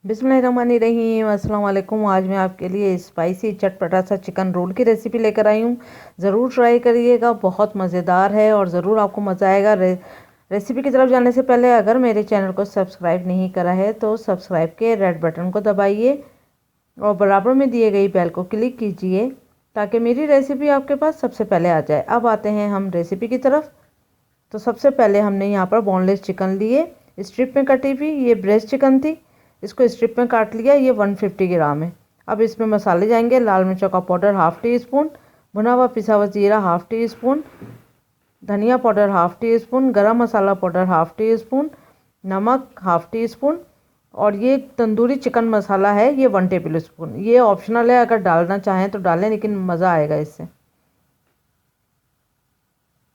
बिस्मिल्लाहिर्रहमानिर्रहीम। अस्सलाम वालेकुम। आज मैं आपके लिए स्पाइसी चटपटा सा चिकन रोल की रेसिपी लेकर आई हूँ। ज़रूर ट्राई करिएगा, बहुत मज़ेदार है और ज़रूर आपको मज़ा आएगा। रेसिपी की तरफ जाने से पहले अगर मेरे चैनल को सब्सक्राइब नहीं करा है तो सब्सक्राइब के रेड बटन को दबाइए और बराबर में दिए गई बेल को क्लिक कीजिए ताकि मेरी रेसिपी आपके पास सबसे पहले आ जाए। अब आते हैं हम रेसिपी की तरफ। तो सबसे पहले हमने यहाँ पर बोनलेस चिकन लिए, स्ट्रिप में कटी हुई। ये ब्रेस्ट चिकन थी, इसको स्ट्रिप में काट लिया। ये 150 ग्राम है। अब इसमें मसाले जाएंगे। लाल मिर्चों का पाउडर ½ टी स्पून, भुना हुआ पिसा हुआ जीरा ½ टी स्पून, धनिया पाउडर ½ टी स्पून, गरम मसाला पाउडर ½ टी स्पून, नमक ½ टी स्पून और ये तंदूरी चिकन मसाला है, ये 1 टेबल स्पून। ये ऑप्शनल है, अगर डालना चाहें तो डालें, लेकिन मज़ा आएगा इससे।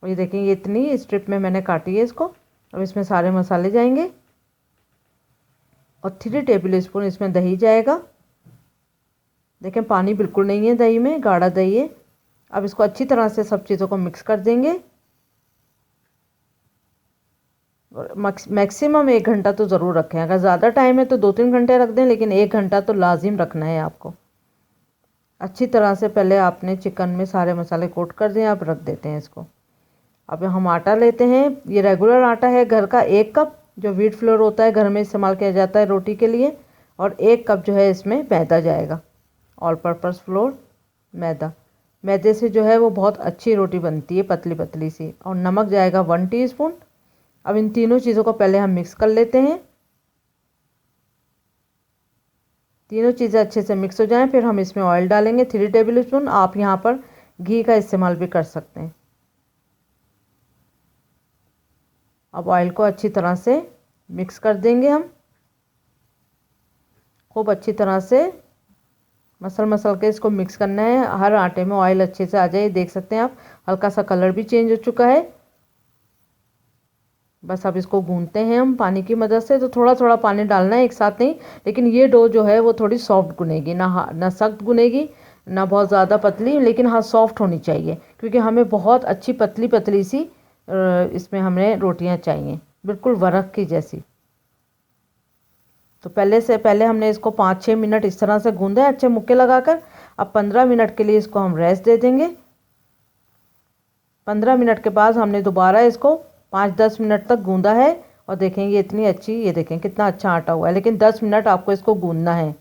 और ये देखें, ये इतनी स्ट्रिप में मैंने काटी है इसको। अब इसमें सारे मसाले जाएंगे और 3 टेबल स्पून इसमें दही जाएगा। देखें, पानी बिल्कुल नहीं है दही में, गाढ़ा दही है। अब इसको अच्छी तरह से सब चीज़ों को मिक्स कर देंगे और मैक्सिमम 1 घंटा तो ज़रूर रखें। अगर ज़्यादा टाइम है तो 2-3 घंटे रख दें, लेकिन 1 घंटा तो लाजिम रखना है आपको। अच्छी तरह से पहले आपने चिकन में सारे मसाले कोट कर दें। अब रख देते हैं इसको। अब हम आटा लेते हैं। ये रेगुलर आटा है घर का, 1 कप जो व्हीट फ्लोर होता है, घर में इस्तेमाल किया जाता है रोटी के लिए। और 1 कप जो है इसमें मैदा जाएगा, ऑल पर्पस फ्लोर मैदा। मैदे से जो है वो बहुत अच्छी रोटी बनती है, पतली पतली सी। और नमक जाएगा 1 टीस्पून। अब इन तीनों चीज़ों को पहले हम मिक्स कर लेते हैं। तीनों चीज़ें अच्छे से मिक्स हो जाएं, फिर हम इसमें ऑयल डालेंगे 3 टेबल स्पून। आप यहाँ पर घी का इस्तेमाल भी कर सकते हैं। अब ऑयल को अच्छी तरह से मिक्स कर देंगे हम, खूब अच्छी तरह से मसल के इसको मिक्स करना है। हर आटे में ऑयल अच्छे से आ जाए। देख सकते हैं आप, हल्का सा कलर भी चेंज हो चुका है। बस अब इसको गूंथते हैं हम पानी की मदद से। तो थोड़ा थोड़ा पानी डालना है, एक साथ नहीं। लेकिन ये डो जो है वो थोड़ी सॉफ्ट गुनेगी, ना सख्त गुनेगी ना बहुत ज़्यादा पतली, लेकिन हाँ सॉफ्ट होनी चाहिए, क्योंकि हमें बहुत अच्छी पतली पतली सी इसमें हमें रोटियां चाहिए, बिल्कुल वर्क की जैसी। तो पहले हमने इसको 5-6 मिनट इस तरह से गूंदा है अच्छे मुक्के लगाकर। अब 15 मिनट के लिए इसको हम रेस्ट दे देंगे। 15 मिनट के बाद हमने दोबारा इसको 5-10 मिनट तक गूंदा है और देखेंगे इतनी अच्छी, ये देखें कितना अच्छा आटा हुआ है। लेकिन 10 मिनट आपको इसको गूंदना है,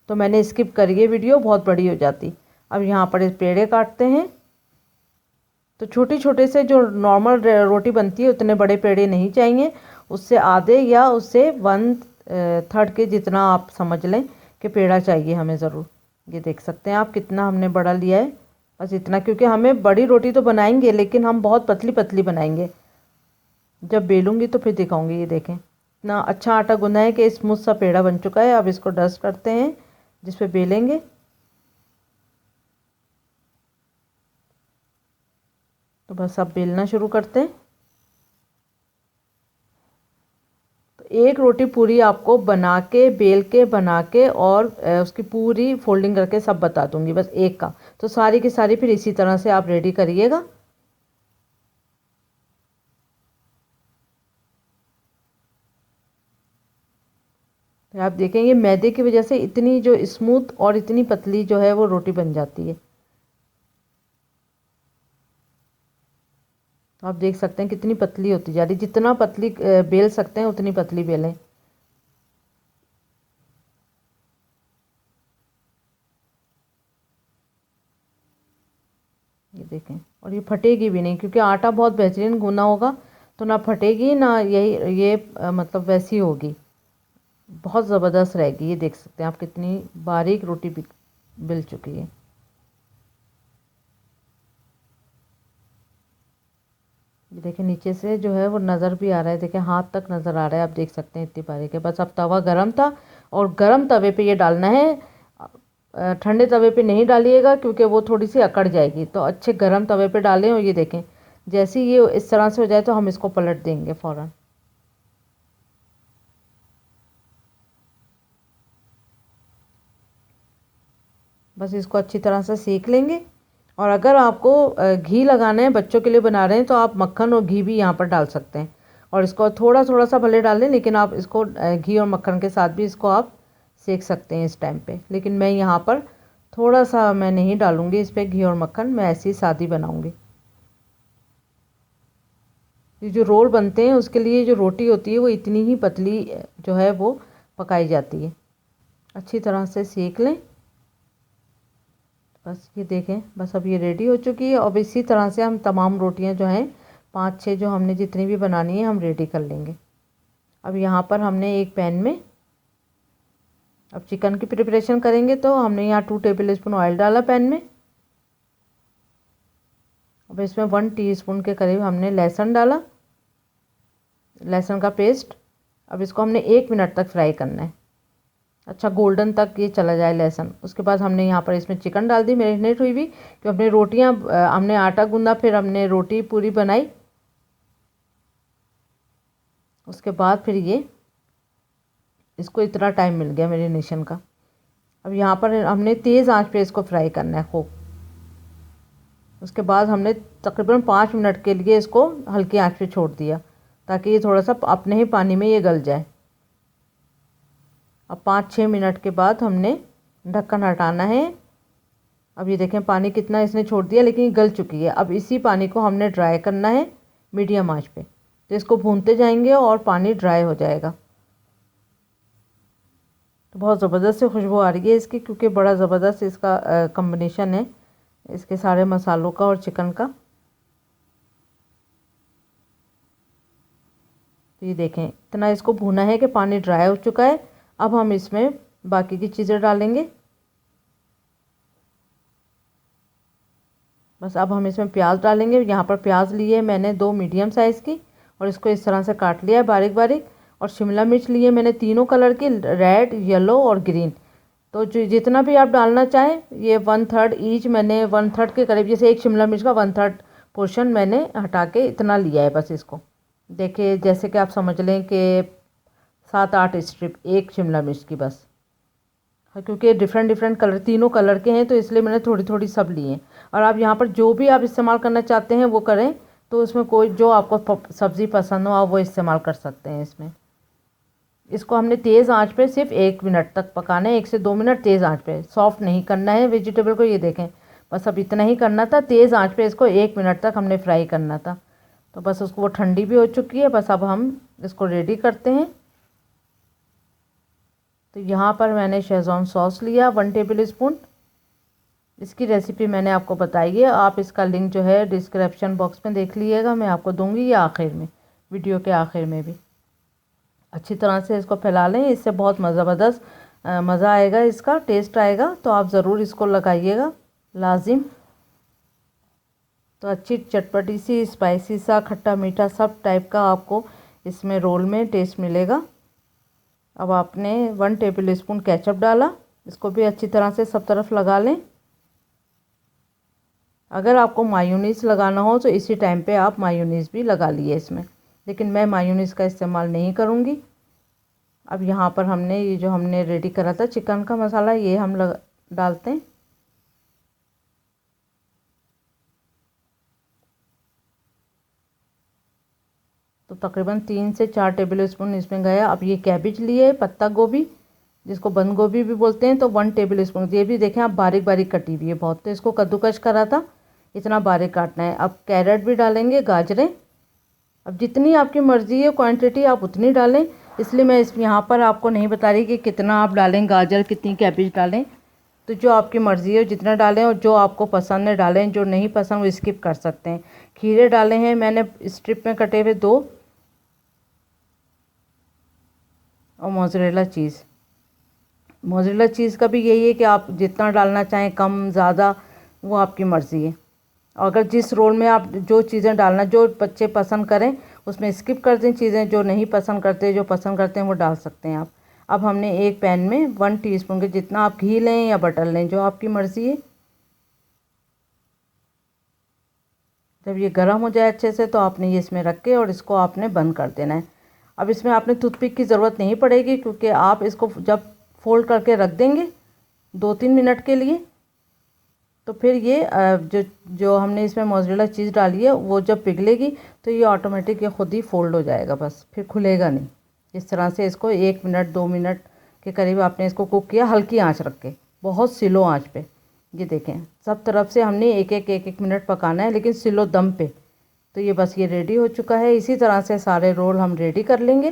तो मैंने स्किप करी है, वीडियो बहुत बड़ी हो जाती। अब यहाँ पर इस पेड़े काटते हैं। तो छोटे छोटे से जो नॉर्मल रोटी बनती है उतने बड़े पेड़े नहीं चाहिए, उससे आधे या उससे 1/3 के जितना आप समझ लें कि पेड़ा चाहिए हमें ज़रूर। ये देख सकते हैं आप कितना हमने बड़ा लिया है, बस इतना, क्योंकि हमें बड़ी रोटी तो बनाएंगे लेकिन हम बहुत पतली पतली बनाएंगे। जब बेलूँगी तो फिर दिखाऊंगी। ये देखें इतना अच्छा आटा गूंदा है कि स्मूथ सा पेड़ा बन चुका है। अब इसको डस्ट करते हैं जिस पे बेलेंगे। तो बस अब बेलना शुरू करते हैं। तो एक रोटी पूरी आपको बना के, बेल के बना के और उसकी पूरी फोल्डिंग करके सब बता दूंगी, बस एक का। तो सारी की सारी फिर इसी तरह से आप रेडी करिएगा। तो आप देखेंगे मैदे की वजह से इतनी जो स्मूथ और इतनी पतली जो है वो रोटी बन जाती है। तो आप देख सकते हैं कितनी पतली होती जा रही। जितना पतली बेल सकते हैं उतनी पतली बेलें। ये देखें, और ये फटेगी भी नहीं क्योंकि आटा बहुत बेहतरीन गूना होगा, तो ना फटेगी ना यही ये मतलब वैसी होगी, बहुत ज़बरदस्त रहेगी। ये देख सकते हैं आप कितनी बारीक रोटी बिल चुकी है। ये देखें नीचे से जो है वो नज़र भी आ रहा है, देखें हाथ तक नज़र आ रहा है। आप देख सकते हैं इतनी बारीक है। बस अब तवा गरम था और गरम तवे पे ये डालना है। ठंडे तवे पे नहीं डालिएगा क्योंकि वो थोड़ी सी अकड़ जाएगी। तो अच्छे गरम तवे पे डालें। और ये देखें जैसे ये इस तरह से हो जाए तो हम इसको पलट देंगे फ़ौरन। बस इसको अच्छी तरह से सेक लेंगे। और अगर आपको घी लगाना है, बच्चों के लिए बना रहे हैं, तो आप मक्खन और घी भी यहाँ पर डाल सकते हैं। और इसको थोड़ा थोड़ा सा भले डालें, लेकिन आप इसको घी और मक्खन के साथ भी इसको आप सेक सकते हैं इस टाइम पे। लेकिन मैं यहाँ पर थोड़ा सा मैं नहीं डालूँगी इस पर घी और मक्खन, मैं ऐसी सादी बनाऊँगी। ये जो रोल बनते हैं उसके लिए जो रोटी होती है वो इतनी ही पतली जो है वो पकाई जाती है। अच्छी तरह से सेक लें। बस ये देखें, बस अब ये रेडी हो चुकी है। अब इसी तरह से हम तमाम रोटियां जो हैं 5-6 जो हमने जितनी भी बनानी है हम रेडी कर लेंगे। अब यहाँ पर हमने एक पैन में अब चिकन की प्रिपरेशन करेंगे, तो हमने यहाँ 2 टेबल स्पून ऑयल डाला पैन में। अब इसमें 1 टीस्पून के करीब हमने लहसुन डाला, लहसुन का पेस्ट। अब इसको हमने 1 मिनट तक फ्राई करना है, अच्छा गोल्डन तक ये चला जाए लहसुन। उसके बाद हमने यहाँ पर इसमें चिकन डाल दी मैरिनेट हुई हुई, कि अपनी रोटियाँ हमने आटा गूंदा, फिर हमने रोटी पूरी बनाई। उसके बाद फिर ये इसको इतना टाइम मिल गया मैरिनेशन का। अब यहाँ पर हमने तेज़ आंच पे इसको फ्राई करना है खूब। उसके बाद हमने तकरीबन 5 मिनट के लिए इसको हल्की आंच पे छोड़ दिया, ताकि ये थोड़ा सा अपने ही पानी में ये गल जाए। अब 5-6 मिनट के बाद हमने ढक्कन हटाना है। अब ये देखें पानी कितना इसने छोड़ दिया, लेकिन ये गल चुकी है। अब इसी पानी को हमने ड्राई करना है मीडियम आंच पे। तो इसको भूनते जाएंगे और पानी ड्राई हो जाएगा। तो बहुत ज़बरदस्त सी खुशबू आ रही है इसकी, क्योंकि बड़ा ज़बरदस्त इसका कम्बिनेशन है इसके सारे मसालों का और चिकन का। तो ये देखें इतना इसको भूना है कि पानी ड्राई हो चुका है। अब हम इसमें बाकी की चीज़ें डालेंगे। बस अब हम इसमें प्याज डालेंगे। यहाँ पर प्याज लिए मैंने 2 मीडियम साइज़ की, और इसको इस तरह से काट लिया है बारीक बारीक। और शिमला मिर्च लिए मैंने तीनों कलर की, रेड, येलो और ग्रीन। तो जो जितना भी आप डालना चाहें, ये 1/3 ईच मैंने 1/3 के करीब, जैसे एक शिमला मिर्च का 1/3 पोर्शन मैंने हटा के इतना लिया है। बस इसको देखिए, जैसे कि आप समझ लें कि 7-8 स्ट्रिप एक शिमला मिर्च की बस, क्योंकि डिफरेंट डिफरेंट कलर तीनों कलर के हैं, तो इसलिए मैंने थोड़ी थोड़ी सब लिए हैं। और आप यहाँ पर जो भी आप इस्तेमाल करना चाहते हैं वो करें, तो उसमें कोई जो आपको सब्ज़ी पसंद हो आप वो इस्तेमाल कर सकते हैं इसमें। इसको हमने तेज़ आंच पे सिर्फ 1 मिनट तक पकाना है, 1 से 2 मिनट तेज़ आंच पे। सॉफ्ट नहीं करना है वेजिटेबल को, ये देखें बस अब इतना ही करना था। तेज़ आंच पे इसको 1 मिनट तक हमने फ्राई करना था। तो बस उसको वो ठंडी भी हो चुकी है। बस अब हम इसको रेडी करते हैं। तो यहाँ पर मैंने शेज़वान सॉस लिया 1 टेबल स्पून। इसकी रेसिपी मैंने आपको बताई है, आप इसका लिंक जो है डिस्क्रिप्शन बॉक्स में देख लीजिएगा, मैं आपको दूंगी या आखिर में, वीडियो के आखिर में भी। अच्छी तरह से इसको फैला लें, इससे बहुत ज़बरदस्त मज़ा आएगा, इसका टेस्ट आएगा। तो आप ज़रूर इसको लगाइएगा लाजिम। तो अच्छी चटपटी सी, स्पाइसी सा, खट्टा मीठा सब टाइप का आपको इसमें रोल में टेस्ट मिलेगा। अब आपने 1 टेबल स्पून केचप डाला, इसको भी अच्छी तरह से सब तरफ लगा लें। अगर आपको मायोनीज़ लगाना हो तो इसी टाइम पे आप मायोनीज़ भी लगा लिए इसमें, लेकिन मैं मायोनीज़ का इस्तेमाल नहीं करूँगी। अब यहाँ पर हमने ये जो हमने रेडी करा था चिकन का मसाला, ये हम डालते हैं। तो तकरीबन 3 से 4 टेबल स्पून इसमें गया। अब ये कैबेज लिए, पत्ता गोभी जिसको बंद गोभी भी बोलते हैं, तो 1 टेबल स्पून। ये भी देखें आप बारीक बारीक कटी हुई है बहुत, तो इसको कद्दूकश करा था, इतना बारीक काटना है। अब कैरेट भी डालेंगे, गाजरें। अब जितनी आपकी मर्ज़ी है क्वांटिटी आप उतनी डालें, इसलिए मैं यहाँ पर आपको नहीं बता रही कि कितना आप डालें गाजर, कितनी कैबेज डालें। तो जो आपकी मर्ज़ी है जितना डालें, और जो आपको पसंद है डालें, जो नहीं पसंद वो स्किप कर सकते हैं। खीरे डाले हैं मैंने स्ट्रिप में कटे हुए 2, और मोज़रेला चीज़ का भी यही है कि आप जितना डालना चाहें, कम ज़्यादा, वो आपकी मर्ज़ी है। अगर जिस रोल में आप जो चीज़ें डालना, जो बच्चे पसंद करें उसमें स्किप कर दें चीज़ें, जो नहीं पसंद करते, जो पसंद करते हैं वो डाल सकते हैं आप। अब हमने एक पैन में 1 टीस्पून के जितना आप घी लें या बटर लें, जो आपकी मर्ज़ी है। जब ये गर्म हो जाए अच्छे से, तो आपने ये इसमें रख के और इसको आपने बंद कर देना है। अब इसमें आपने टूथपिक की ज़रूरत नहीं पड़ेगी, क्योंकि आप इसको जब फोल्ड करके रख देंगे 2-3 मिनट के लिए, तो फिर ये जो हमने इसमें मोज़रेला चीज़ डाली है वो जब पिघलेगी तो ये ऑटोमेटिक ये खुद ही फोल्ड हो जाएगा, बस फिर खुलेगा नहीं। इस तरह से इसको 1 मिनट 2 मिनट के करीब आपने इसको कुक किया, हल्की आंच रख के, बहुत स्लो आंच पे। ये देखें, सब तरफ से हमने एक एक मिनट पकाना है, लेकिन स्लो दम पे। तो ये बस ये रेडी हो चुका है। इसी तरह से सारे रोल हम रेडी कर लेंगे।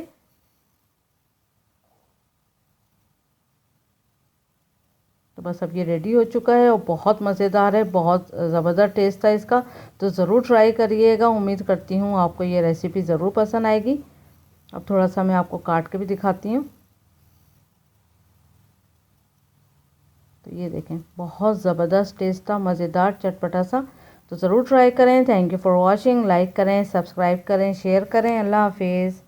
तो बस अब ये रेडी हो चुका है और बहुत मज़ेदार है, बहुत ज़बरदस्त टेस्ट था इसका। तो ज़रूर ट्राई करिएगा। उम्मीद करती हूँ आपको ये रेसिपी ज़रूर पसंद आएगी। अब थोड़ा सा मैं आपको काट के भी दिखाती हूँ। तो ये देखें, बहुत ज़बरदस्त टेस्ट था, मज़ेदार चटपटा सा। तो ज़रूर ट्राई करें। Thank you for watching. Like करें, सब्सक्राइब करें, शेयर करें। अल्लाह हाफिज़।